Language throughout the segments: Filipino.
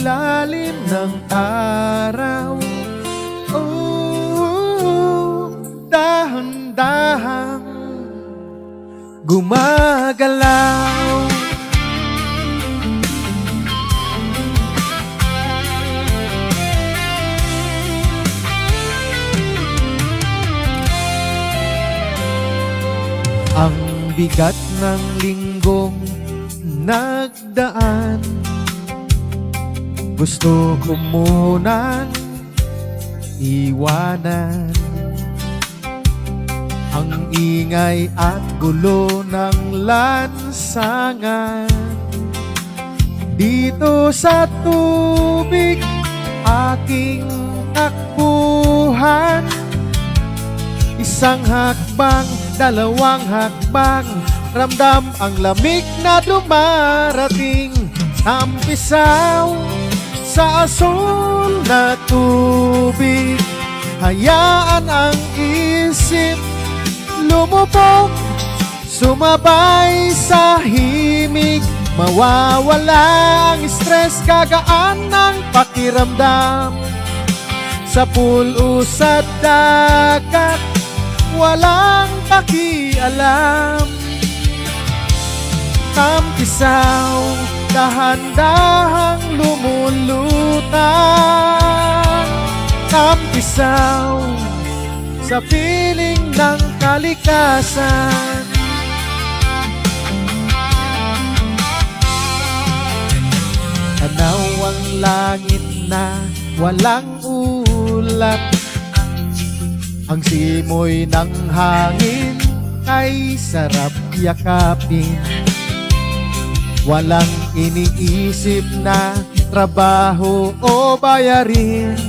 ilalim ng araw. Oh, dahan-dahang gumagalaw. Ang bigat ng linggong nagdaan, gusto ko munang iwanan ang ingay at gulo ng lansangan. Dito sa tubig aking takbuhan, isang hakbang, dalawang hakbang, ramdam ang lamig na dumarating. Tampisaw sa asul na tubig, hayaan ang isip lumubog, sumabay sa himig. Mawawala ang stress, gagaan ng pakiramdam. Sa pool o sa dagat, walang pakialam. Tampisaw, dahan-dahang lumulutang. Tampisaw sa piling ng kalikasan. Tanaw ang langit na walang ulap, ang simoy ng hangin ay sarap yakapin. Walang iniisip na trabaho o bayarin.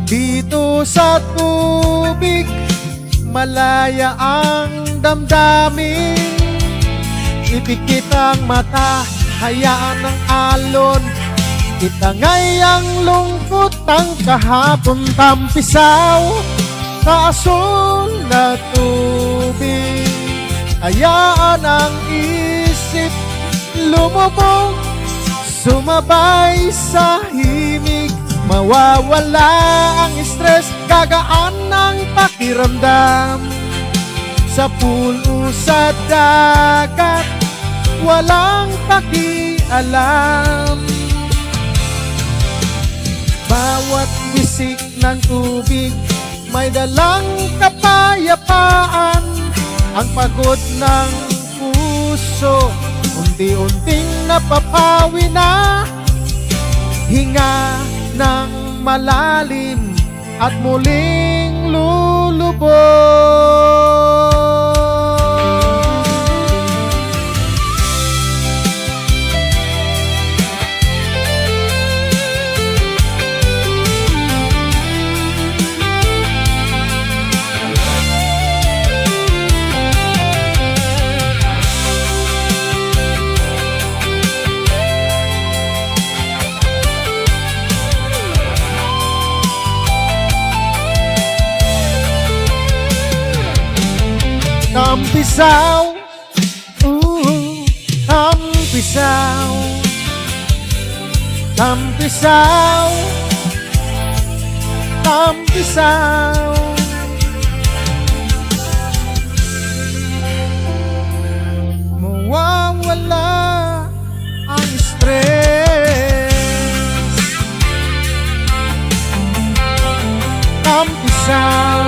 Dito sa tubig, malaya ang damdamin. Ipikit ang mata, hayaan ng alon, itangay ang lungkot ng kahapon. Tampisaw sa asul na tubig, hayaan ang isip lumubog, sumabay sa himig. Mawawala ang stress, gagaan ng pakiramdam. Sa pool o sa dagat, walang pakialam. Bawat bisik ng tubig may dalang kapayapaan. Ang pagod ng puso unti-unting napapawi na. Hinga ng malalim at muling lulubog. Tampisaw, tampisaw, tampisaw, tampisaw. Mawawala ang stress. Tampisaw,